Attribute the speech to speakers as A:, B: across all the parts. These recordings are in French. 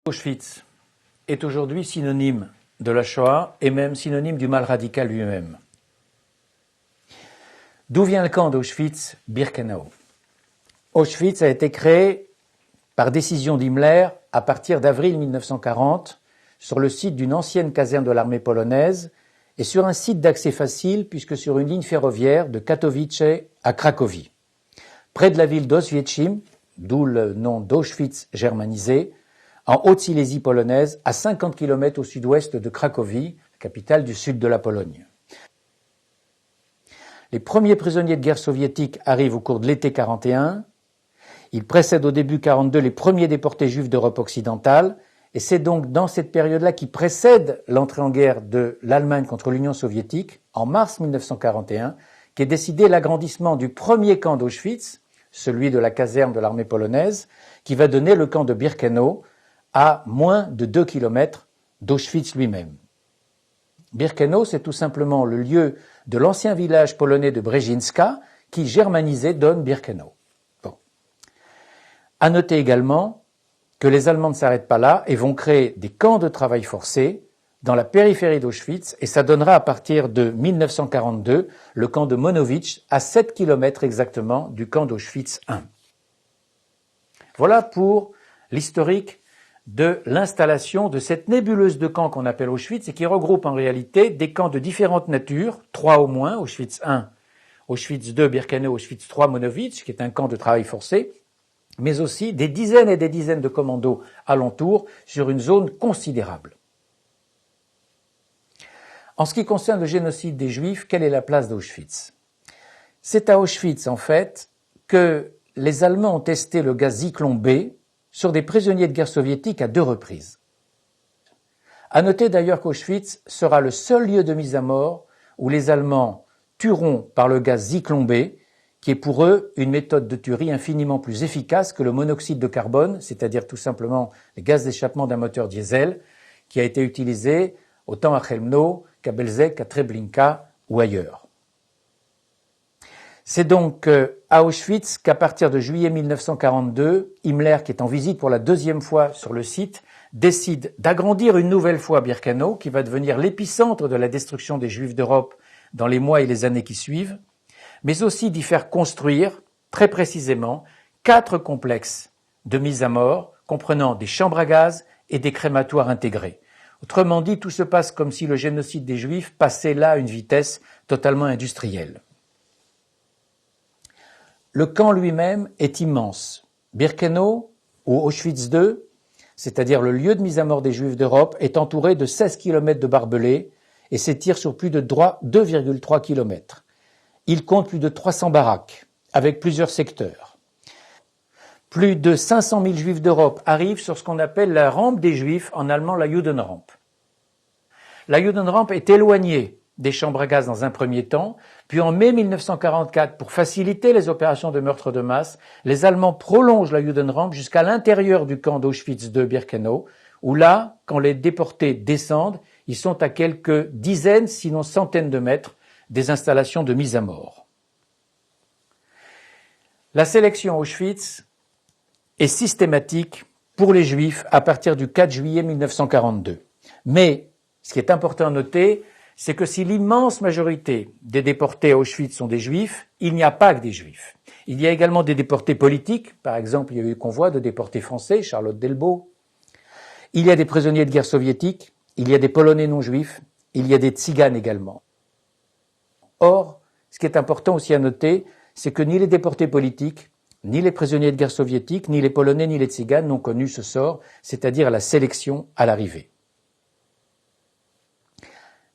A: Auschwitz est aujourd'hui synonyme de la Shoah et même synonyme du mal radical lui-même. D'où vient le camp d'Auschwitz-Birkenau? Auschwitz a été créé par décision d'Himmler à partir d'avril 1940 sur le site d'une ancienne caserne de l'armée polonaise et sur un site d'accès facile puisque sur une ligne ferroviaire de Katowice à Cracovie. Près de la ville d'Oświęcim, d'où le nom d'Auschwitz germanisé, en Haute-Silésie polonaise, à 50 km au sud-ouest de Cracovie, capitale du sud de la Pologne. Les premiers prisonniers de guerre soviétiques arrivent au cours de l'été 41. Ils précèdent au début 42 les premiers déportés juifs d'Europe occidentale, et c'est donc dans cette période-là qui précède l'entrée en guerre de l'Allemagne contre l'Union soviétique, en mars 1941, qu'est décidé l'agrandissement du premier camp d'Auschwitz, celui de la caserne de l'armée polonaise, qui va donner le camp de Birkenau, à moins de 2 km d'Auschwitz lui-même. Birkenau, c'est tout simplement le lieu de l'ancien village polonais de Brzezinska, qui, germanisé, donne Birkenau. Bon. À noter également que les Allemands ne s'arrêtent pas là et vont créer des camps de travail forcé dans la périphérie d'Auschwitz, et ça donnera à partir de 1942 le camp de Monowitz, à 7 km exactement du camp d'Auschwitz I. Voilà pour l'historique de l'installation de cette nébuleuse de camps qu'on appelle Auschwitz et qui regroupe en réalité des camps de différentes natures, 3 au moins, Auschwitz I, Auschwitz II, Birkenau, Auschwitz III, Monowitz, qui est un camp de travail forcé, mais aussi des dizaines et des dizaines de commandos alentour sur une zone considérable. En ce qui concerne le génocide des Juifs, quelle est la place d'Auschwitz? C'est à Auschwitz, en fait, que les Allemands ont testé le gaz Zyklon B sur des prisonniers de guerre soviétiques à 2 reprises. À noter d'ailleurs qu'Auschwitz sera le seul lieu de mise à mort où les Allemands tueront par le gaz Zyklon B, qui est pour eux une méthode de tuerie infiniment plus efficace que le monoxyde de carbone, c'est-à-dire tout simplement les gaz d'échappement d'un moteur diesel, qui a été utilisé autant à Chelmno qu'à Belzec, à Treblinka ou ailleurs. C'est donc à Auschwitz qu'à partir de juillet 1942, Himmler, qui est en visite pour la 2e fois sur le site, décide d'agrandir une nouvelle fois Birkenau, qui va devenir l'épicentre de la destruction des Juifs d'Europe dans les mois et les années qui suivent, mais aussi d'y faire construire, très précisément, 4 complexes de mise à mort, comprenant des chambres à gaz et des crématoires intégrés. Autrement dit, tout se passe comme si le génocide des Juifs passait là à une vitesse totalement industrielle. Le camp lui-même est immense. Birkenau, ou Auschwitz II, c'est-à-dire le lieu de mise à mort des Juifs d'Europe, est entouré de 16 km de barbelés et s'étire sur plus de 2,3 km. Il compte plus de 300 baraques, avec plusieurs secteurs. Plus de 500 000 Juifs d'Europe arrivent sur ce qu'on appelle la rampe des Juifs, en allemand la Judenrampe. La Judenrampe est éloignée des chambres à gaz dans un premier temps, puis en mai 1944, pour faciliter les opérations de meurtre de masse, les Allemands prolongent la Judenrampe jusqu'à l'intérieur du camp d'Auschwitz II Birkenau, où là, quand les déportés descendent, ils sont à quelques dizaines, sinon centaines de mètres des installations de mise à mort. La sélection Auschwitz est systématique pour les Juifs à partir du 4 juillet 1942. Mais, ce qui est important à noter, c'est que si l'immense majorité des déportés à Auschwitz sont des Juifs, il n'y a pas que des Juifs. Il y a également des déportés politiques. Par exemple, il y a eu le convoi de déportés français, Charlotte Delbo. Il y a des prisonniers de guerre soviétiques. Il y a des Polonais non-juifs. Il y a des Tziganes également. Or, ce qui est important aussi à noter, c'est que ni les déportés politiques, ni les prisonniers de guerre soviétiques, ni les Polonais, ni les Tziganes n'ont connu ce sort, c'est-à-dire la sélection à l'arrivée.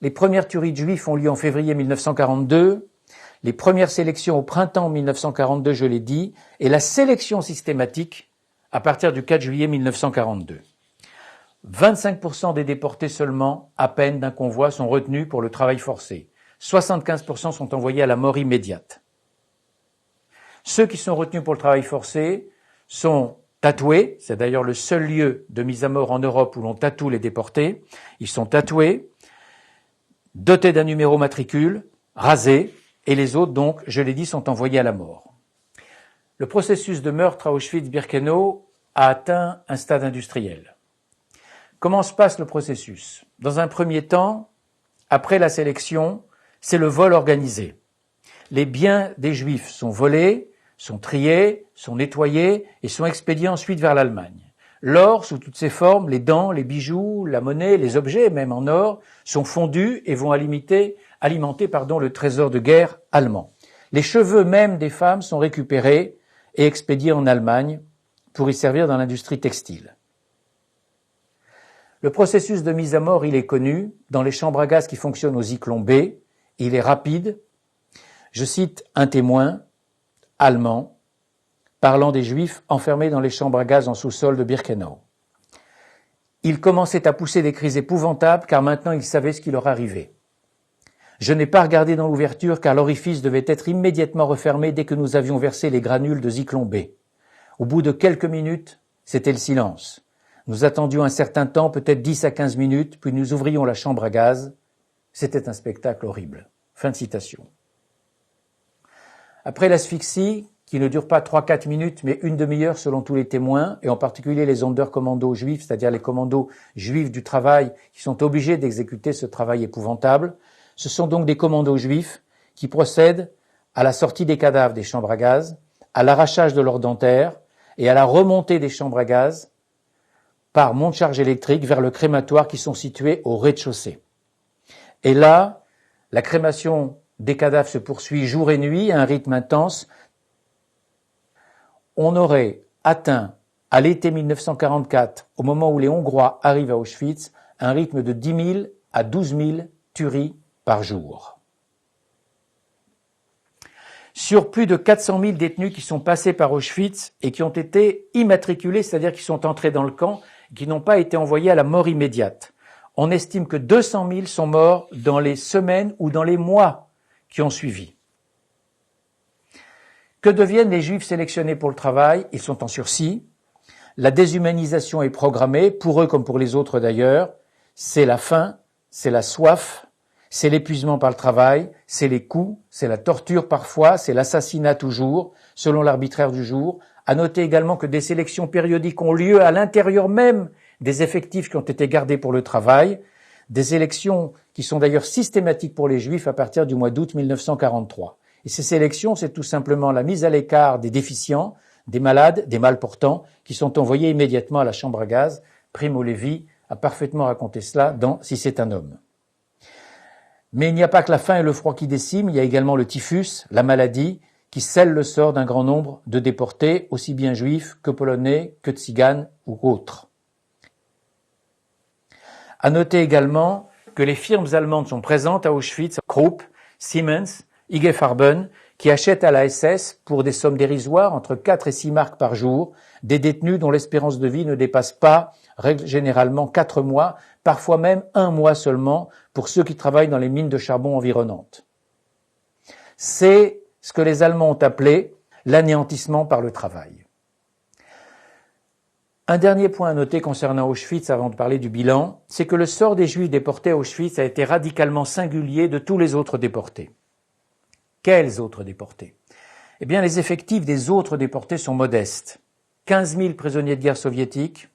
A: Les premières tueries de Juifs ont lieu en février 1942, les premières sélections au printemps 1942, je l'ai dit, et la sélection systématique à partir du 4 juillet 1942. 25% des déportés seulement, à peine d'un convoi, sont retenus pour le travail forcé. 75% sont envoyés à la mort immédiate. Ceux qui sont retenus pour le travail forcé sont tatoués, c'est d'ailleurs le seul lieu de mise à mort en Europe où l'on tatoue les déportés. Ils sont tatoués, dotés d'un numéro matricule, rasés, et les autres, donc, je l'ai dit, sont envoyés à la mort. Le processus de meurtre à Auschwitz-Birkenau a atteint un stade industriel. Comment se passe le processus? Dans un premier temps, après la sélection, c'est le vol organisé. Les biens des Juifs sont volés, sont triés, sont nettoyés et sont expédiés ensuite vers l'Allemagne. L'or, sous toutes ses formes, les dents, les bijoux, la monnaie, les objets, même en or, sont fondus et vont alimenter le trésor de guerre allemand. Les cheveux même des femmes sont récupérés et expédiés en Allemagne pour y servir dans l'industrie textile. Le processus de mise à mort, il est connu. Dans les chambres à gaz qui fonctionnent au Zyklon B, il est rapide. Je cite un témoin allemand parlant des Juifs enfermés dans les chambres à gaz en sous-sol de Birkenau. Ils commençaient à pousser des cris épouvantables car maintenant ils savaient ce qui leur arrivait. Je n'ai pas regardé dans l'ouverture car l'orifice devait être immédiatement refermé dès que nous avions versé les granules de Zyklon B. Au bout de quelques minutes, c'était le silence. Nous attendions un certain temps, peut-être 10 à 15 minutes, puis nous ouvrions la chambre à gaz. C'était un spectacle horrible. Fin de citation. Après l'asphyxie, qui ne dure pas 3-4 minutes, mais une demi-heure selon tous les témoins, et en particulier les Sonderkommando juifs, c'est-à-dire les commandos juifs du travail, qui sont obligés d'exécuter ce travail épouvantable, ce sont donc des commandos juifs qui procèdent à la sortie des cadavres des chambres à gaz, à l'arrachage de leurs dentaires et à la remontée des chambres à gaz par monte-charge électrique vers le crématoire qui sont situés au rez-de-chaussée. Et là, la crémation des cadavres se poursuit jour et nuit à un rythme intense. On aurait atteint, à l'été 1944, au moment où les Hongrois arrivent à Auschwitz, un rythme de 10 000 à 12 000 tueries par jour. Sur plus de 400 000 détenus qui sont passés par Auschwitz et qui ont été immatriculés, c'est-à-dire qui sont entrés dans le camp, qui n'ont pas été envoyés à la mort immédiate. On estime que 200 000 sont morts dans les semaines ou dans les mois qui ont suivi. Que deviennent les Juifs sélectionnés pour le travail? Ils sont en sursis. La déshumanisation est programmée, pour eux comme pour les autres d'ailleurs. C'est la faim, c'est la soif, c'est l'épuisement par le travail, c'est les coups, c'est la torture parfois, c'est l'assassinat toujours, selon l'arbitraire du jour. À noter également que des sélections périodiques ont lieu à l'intérieur même des effectifs qui ont été gardés pour le travail, des élections qui sont d'ailleurs systématiques pour les Juifs à partir du mois d'août 1943. Et ces sélections, c'est tout simplement la mise à l'écart des déficients, des malades, des malportants, qui sont envoyés immédiatement à la chambre à gaz. Primo Levi a parfaitement raconté cela dans Si c'est un homme. Mais il n'y a pas que la faim et le froid qui déciment, il y a également le typhus, la maladie, qui scelle le sort d'un grand nombre de déportés, aussi bien juifs que polonais, que tziganes ou autres. À noter également que les firmes allemandes sont présentes à Auschwitz, Krupp, Siemens, IG Farben, qui achètent à la SS, pour des sommes dérisoires, entre 4 et 6 marks par jour, des détenus dont l'espérance de vie ne dépasse pas, généralement 4 mois, parfois même 1 mois seulement, pour ceux qui travaillent dans les mines de charbon environnantes. C'est ce que les Allemands ont appelé l'anéantissement par le travail. Un dernier point à noter concernant Auschwitz avant de parler du bilan, c'est que le sort des Juifs déportés à Auschwitz a été radicalement singulier de tous les autres déportés. Quels autres déportés? Eh bien, les effectifs des autres déportés sont modestes. 15 000 prisonniers de guerre soviétiques,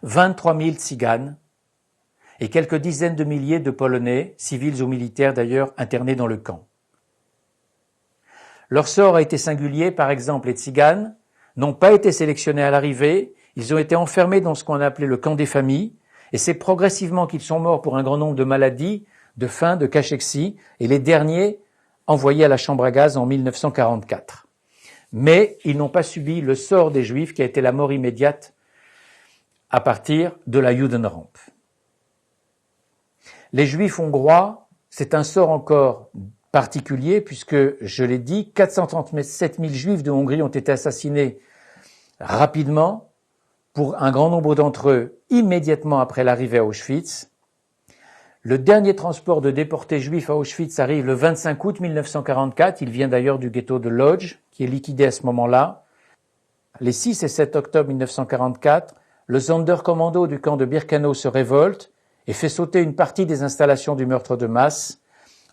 A: 23 000 tziganes et quelques dizaines de milliers de Polonais, civils ou militaires d'ailleurs, internés dans le camp. Leur sort a été singulier, par exemple les tziganes n'ont pas été sélectionnés à l'arrivée, ils ont été enfermés dans ce qu'on a appelé le camp des familles, et c'est progressivement qu'ils sont morts pour un grand nombre de maladies, de faim, de cachexie, et les derniers envoyés à la chambre à gaz en 1944. Mais ils n'ont pas subi le sort des Juifs qui a été la mort immédiate à partir de la Judenrampe. Les Juifs hongrois, c'est un sort encore particulier puisque, je l'ai dit, 437 000 Juifs de Hongrie ont été assassinés rapidement, pour un grand nombre d'entre eux immédiatement après l'arrivée à Auschwitz. Le dernier transport de déportés juifs à Auschwitz arrive le 25 août 1944, il vient d'ailleurs du ghetto de Lodz, qui est liquidé à ce moment-là. Les 6 et 7 octobre 1944, le Sonderkommando du camp de Birkenau se révolte et fait sauter une partie des installations du meurtre de masse.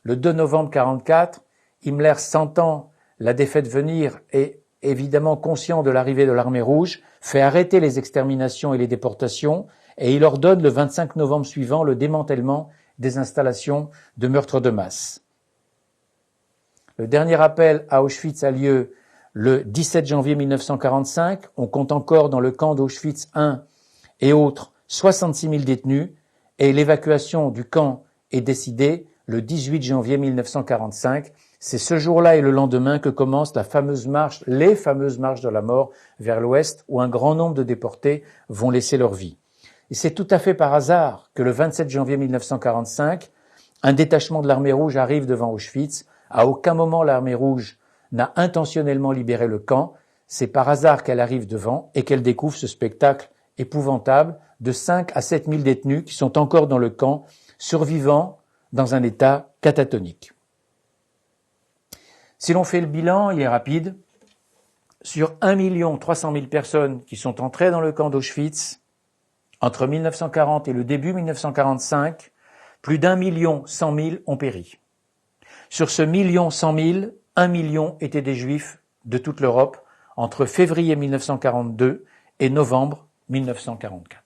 A: Le 2 novembre 1944, Himmler, sentant la défaite venir et évidemment conscient de l'arrivée de l'armée rouge, fait arrêter les exterminations et les déportations et il ordonne le 25 novembre suivant le démantèlement des installations de meurtre de masse. Le dernier appel à Auschwitz a lieu le 17 janvier 1945. On compte encore dans le camp d'Auschwitz I et autres 66 000 détenus et l'évacuation du camp est décidée le 18 janvier 1945. C'est ce jour-là et le lendemain que commence les fameuses marches de la mort vers l'ouest où un grand nombre de déportés vont laisser leur vie. Et c'est tout à fait par hasard que le 27 janvier 1945, un détachement de l'armée rouge arrive devant Auschwitz. À aucun moment l'armée rouge n'a intentionnellement libéré le camp. C'est par hasard qu'elle arrive devant et qu'elle découvre ce spectacle épouvantable de 5 à 7 000 détenus qui sont encore dans le camp, survivant dans un état catatonique. Si l'on fait le bilan, il est rapide. Sur 1 300 000 personnes qui sont entrées dans le camp d'Auschwitz, entre 1940 et le début 1945, plus d'1 100 000 ont péri. Sur ce 1 100 000, 1 million étaient des Juifs de toute l'Europe entre février 1942 et novembre 1944.